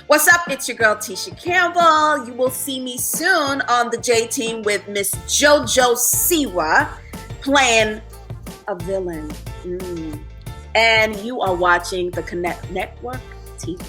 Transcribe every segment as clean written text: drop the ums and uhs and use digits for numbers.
What's up? It's your girl Tisha Campbell. You will see me soon on the J Team with Miss JoJo Siwa playing a villain. And you are watching the Connect Network TV.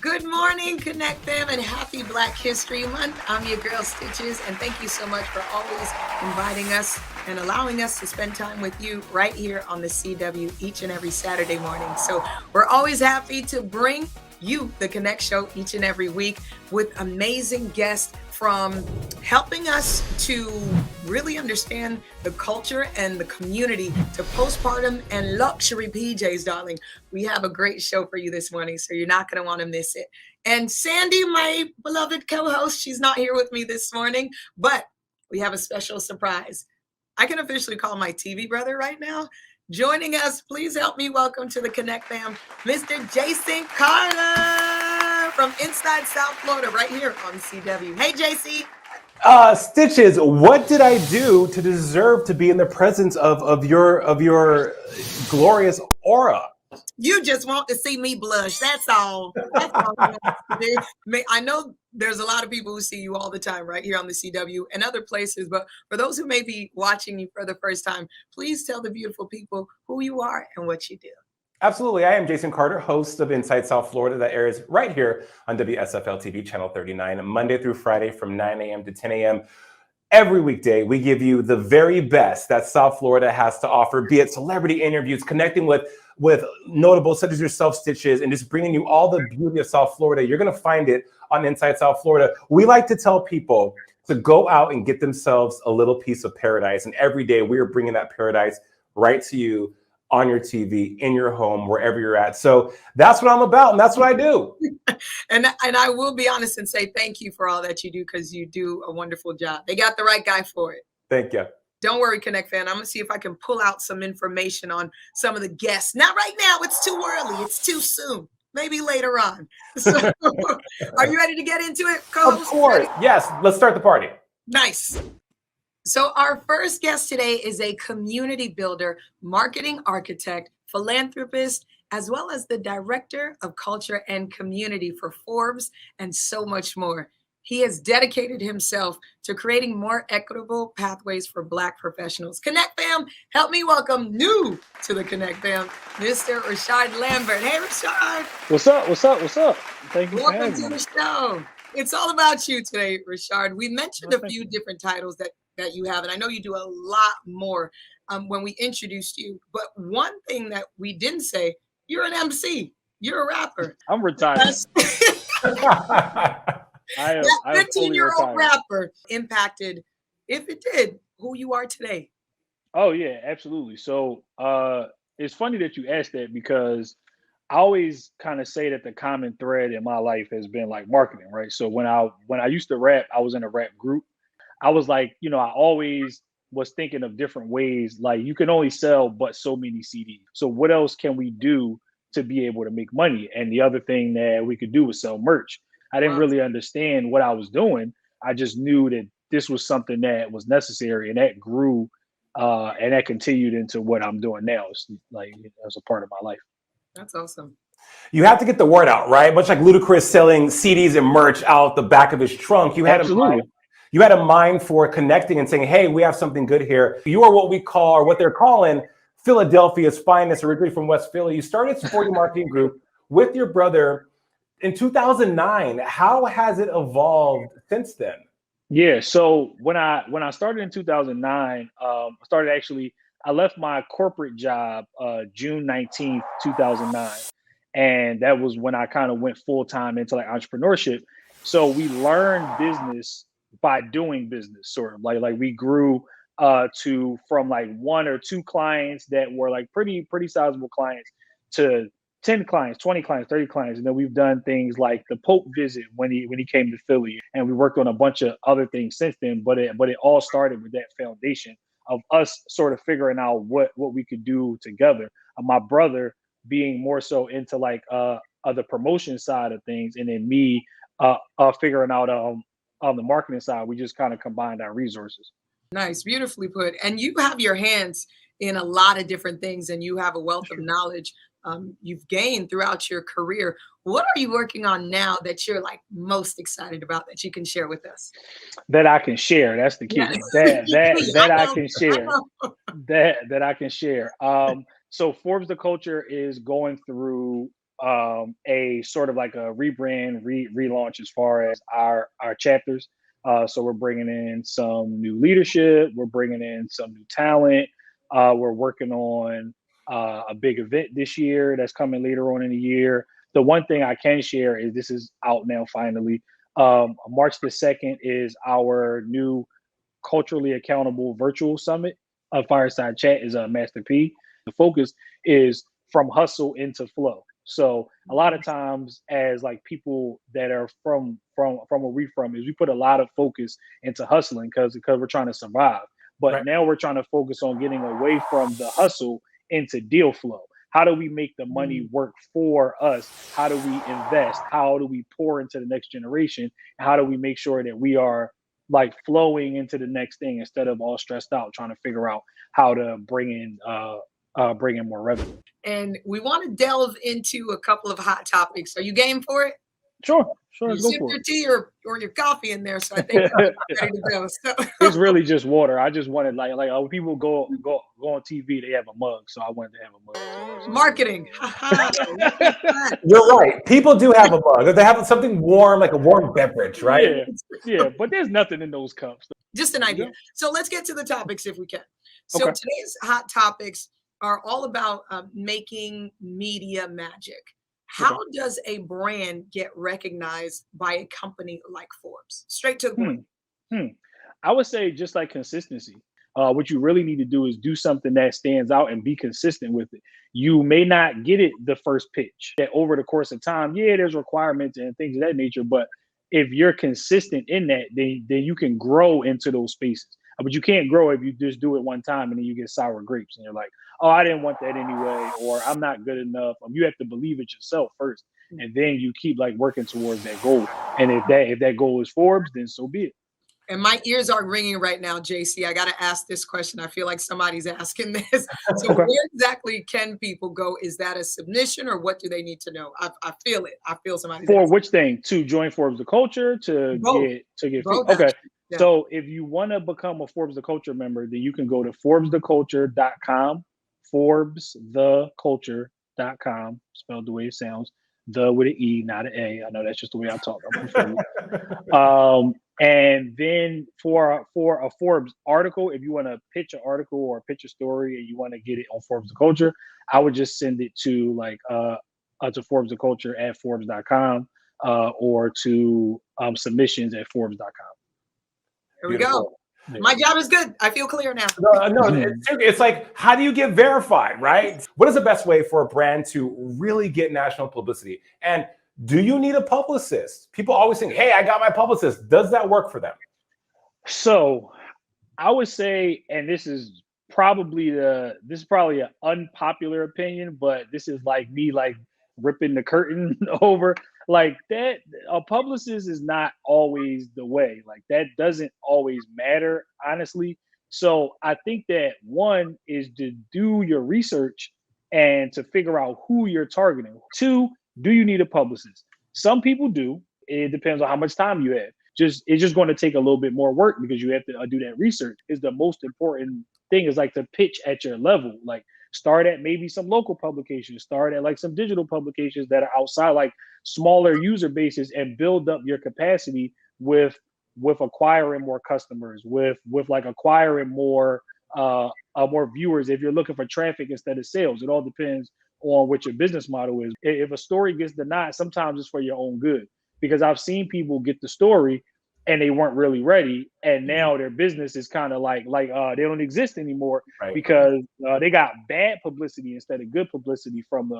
Good morning, Connect Fam, and happy Black History Month. I'm your girl Stichiz, and thank you so much for always inviting us and allowing us to spend time with you right here on the CW each and every Saturday morning. So we're always happy to bring you the Connect Show each and every week with amazing guests from helping us to really understand the culture and the community to postpartum and luxury PJs, darling. We have a great show for you this morning, so you're not going to want to miss it. And Sandy, my beloved co-host, she's not here with me this morning, but we have a special surprise. I can officially call my TV brother right now. Joining us, please help me welcome to the Connect Fam, Mr. Jason Carter from inside South Florida, right here on CW. Hey, JC. Stichiz, what did I do to deserve to be in the presence of your glorious aura? You just want to see me blush. That's all. That's all I know there's a lot of people who see you all the time right here on the CW and other places. But for those who may be watching you for the first time, please tell the beautiful people who you are and what you do. Absolutely. I am Jason Carter, host of Inside South Florida that airs right here on WSFL TV, Channel 39, Monday through Friday from 9 a.m. to 10 a.m. Every weekday, we give you the very best that South Florida has to offer, be it celebrity interviews, connecting with notables such as yourself, Stichiz, and just bringing you all the beauty of South Florida. You're going to find it on Inside South Florida. We like to tell people to go out and get themselves a little piece of paradise. And every day we are bringing that paradise right to you on your TV, in your home, wherever you're at. So that's what I'm about, and that's what I do. And I will be honest and say thank you for all that you do, because you do a wonderful job. They got the right guy for it. Thank you. Don't worry, Connect Fan. I'm going to see if I can pull out some information on some of the guests. Not right now. It's too early. It's too soon. Maybe later on. So, are you ready to get into it, co-host? Of course. Yes. Let's start the party. Nice. So our first guest today is a community builder, marketing architect, philanthropist, as well as the director of culture and community for Forbes and so much more. He has dedicated himself to creating more equitable pathways for Black professionals. Connect Fam, help me welcome new to the Connect Fam, Mr. Rashaad Lambert. Hey, Rashaad. What's up? What's up? What's up? Thank you for having me. Welcome to the show. It's all about you today, Rashaad. We mentioned a few different titles that you have, and I know you do a lot more when we introduced you. But one thing that we didn't say, you're an MC. You're a rapper. I'm retired. I am 15-year-old rapper impacted, if it did, who you are today. Oh yeah, absolutely. So it's funny that you asked that, because I always kind of say that the common thread in my life has been like marketing, right? So when I used to rap, I was in a rap group. I was like, I always was thinking of different ways. Like, you can only sell but so many CDs. So what else can we do to be able to make money? And the other thing that we could do was sell merch. I didn't really understand what I was doing. I just knew that this was something that was necessary, and that grew and that continued into what I'm doing now. It's like, as a part of my life. That's awesome. You have to get the word out, right? Much like Ludacris selling CDs and merch out the back of his trunk. You had a mind for connecting and saying, hey, we have something good here. You are what we call, or what they're calling, Philadelphia's finest, originally from West Philly. You started Sporting Marketing Group with your brother in 2009. How has it evolved since then? Yeah, so when I started in 2009, I left my corporate job June 19th, 2009. And that was when I kind of went full time into like entrepreneurship. So we learned business by doing business, sort of like we grew from like 1 or 2 clients that were like pretty sizable clients to 10 clients, 20 clients, 30 clients. And then we've done things like the Pope visit when he came to Philly, and we worked on a bunch of other things since then. But it all started with that foundation of us sort of figuring out what we could do together. My brother being more so into like the promotion side of things, and then me figuring out on the marketing side. We just kind of combined our resources. Nice, beautifully put. And you have your hands in a lot of different things, and you have a wealth of knowledge you've gained throughout your career. What are you working on now that you're like most excited about that you can share with us? That I can share. That's the key. Yeah. That I know, can share. That I can share. So Forbes the Culture is going through a sort of like a rebrand, relaunch as far as our chapters. So we're bringing in some new leadership. We're bringing in some new talent. We're working on a big event this year that's coming later on in the year. The one thing I can share is this is out now finally. March the 2nd is our new culturally accountable virtual summit. Fireside Chat is a Master P. The focus is from hustle into flow. So a lot of times, as like people that are from where we from, is we put a lot of focus into hustling because we're trying to survive. But Right. now we're trying to focus on getting away from the hustle into deal flow. How do we make the money work for us? How do we invest? How do we pour into the next generation? How do we make sure that we are like flowing into the next thing instead of all stressed out trying to figure out how to bring in more revenue? And we want to delve into a couple of hot topics. Are you game for it? Sure, You let's go sip for your it. tea or your coffee in there, so I think I'm ready to go. So It's really just water. I just wanted like when people go on TV, they have a mug, so I wanted to have a mug. marketing. You're right. People do have a bug. They have something warm, like a warm beverage, right? Yeah, but there's nothing in those cups. Just an idea. So let's get to the topics if we can. So Okay. today's hot topics are all about making media magic. How does a brand get recognized by a company like Forbes? Straight to the point. I would say just like consistency. What you really need to do is do something that stands out and be consistent with it. You may not get it the first pitch. Over the course of time, yeah, there's requirements and things of that nature, but if you're consistent in that, then you can grow into those spaces. But you can't grow if you just do it one time and then you get sour grapes and you're like, oh, I didn't want that anyway, or I'm not good enough. You have to believe it yourself first, and then you keep like working towards that goal. And if that goal is Forbes, then so be it. And my ears are ringing right now, JC. I got to ask this question. I feel like somebody's asking this. So where exactly can people go? Is that a submission or what do they need to know? I feel it. I feel somebody's For asking. which thing? To join Forbes the Culture, to Both. get Both okay. Yeah. So if you want to become a Forbes the Culture member, then you can go to forbestheculture.com, forbestheculture.com, spelled the way it sounds, the with an E, not an A. I know that's just the way I talk. And then for a Forbes article, if you want to pitch an article or pitch a story and you want to get it on Forbes the Culture, I would just send it to like to Forbes the Culture at Forbes.com or to submissions at Forbes.com. Here we go. My job is good. I feel clear now. No, it's like, how do you get verified, right? What is the best way for a brand to really get national publicity? And do you need a publicist? People always think, hey, I got my publicist. Does that work for them? So I would say, and this is probably an unpopular opinion, but this is like me like ripping the curtain over like that. A publicist is not always the way. Like that doesn't always matter, honestly. So I think that one is to do your research and to figure out who you're targeting. Two, do you need a publicist? Some people do. It depends on how much time you have. It's just going to take a little bit more work because you have to do that research. Is the most important thing is like to pitch at your level. Like start at maybe some local publications, start at like some digital publications that are outside, like smaller user bases, and build up your capacity with acquiring more customers, with like acquiring more viewers. If you're looking for traffic instead of sales, it all depends on what your business model is. If a story gets denied, sometimes it's for your own good, because I've seen people get the story and they weren't really ready, and now their business is kind of like they don't exist anymore, right? Because they got bad publicity instead of good publicity from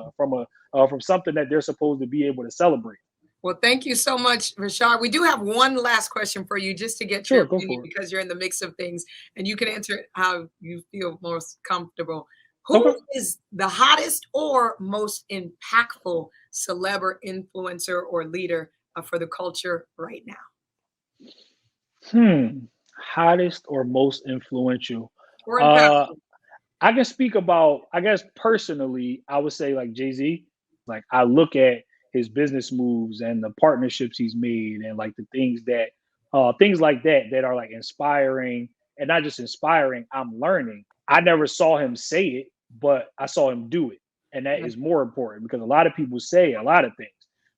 something that they're supposed to be able to celebrate. Well, thank you so much, Rashaad. We do have one last question for you just to get your opinion, because you're in the mix of things and you can answer it how you feel most comfortable. Who is the hottest or most impactful celeb, influencer, or leader for the culture right now? Hottest or most influential? Or impactful. I can speak about, I guess personally, I would say like Jay-Z. Like I look at his business moves and the partnerships he's made and like the things like that are like inspiring, and not just inspiring, I'm learning. I never saw him say it, but I saw him do it. And that is more important because a lot of people say a lot of things,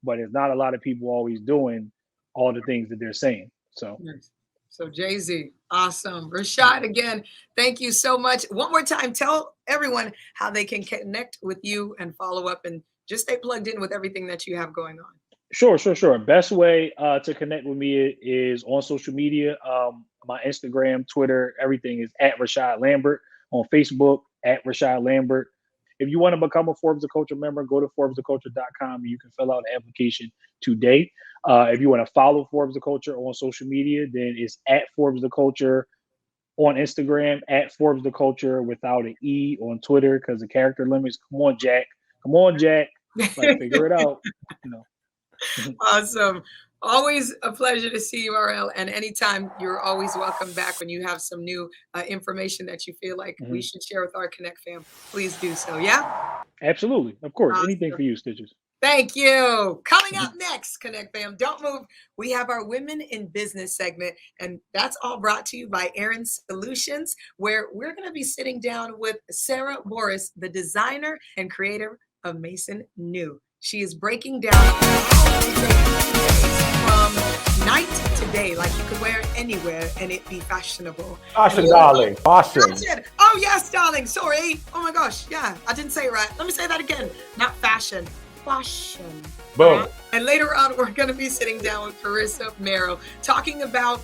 but it's not a lot of people always doing all the things that they're saying. So Nice. So Jay-Z, awesome. Rashaad, again, thank you so much. One more time, tell everyone how they can connect with you and follow up and just stay plugged in with everything that you have going on. sure. Best way to connect with me is on social media. My Instagram, Twitter, everything is at Rashaad Lambert. On Facebook, at Rashaad Lambert. If you want to become a Forbes the Culture member, go to ForbesTheCulture.com and you can fill out an application today. If you want to follow Forbes the Culture on social media, then it's at Forbes the Culture on Instagram, at Forbes the Culture without an E on Twitter because the character limits. Come on, Jack. Like figure it out. You know. Awesome. Always a pleasure to see you, RL. And anytime, you're always welcome back when you have some new information that you feel like we should share with our Connect fam. Please do so. Yeah? Absolutely. Of course. Awesome. Anything for you, Stichiz. Thank you. Coming up next, Connect fam, don't move. We have our Women in Business segment, and that's all brought to you by Aaron Solutions, where we're going to be sitting down with Sarah Morris, the designer and creator of Mason New. She is breaking down from night to day, like you could wear it anywhere and it be fashionable. Fashion, darling. Fashion. Oh, yes, darling. Sorry. Oh, my gosh. Yeah, I didn't say it right. Let me say that again. Not fashion. Fashion. Boom. And later on, we're going to be sitting down with Carissa Merrill, talking about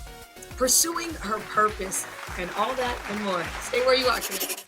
pursuing her purpose and all that and more. Stay where you are, Connect.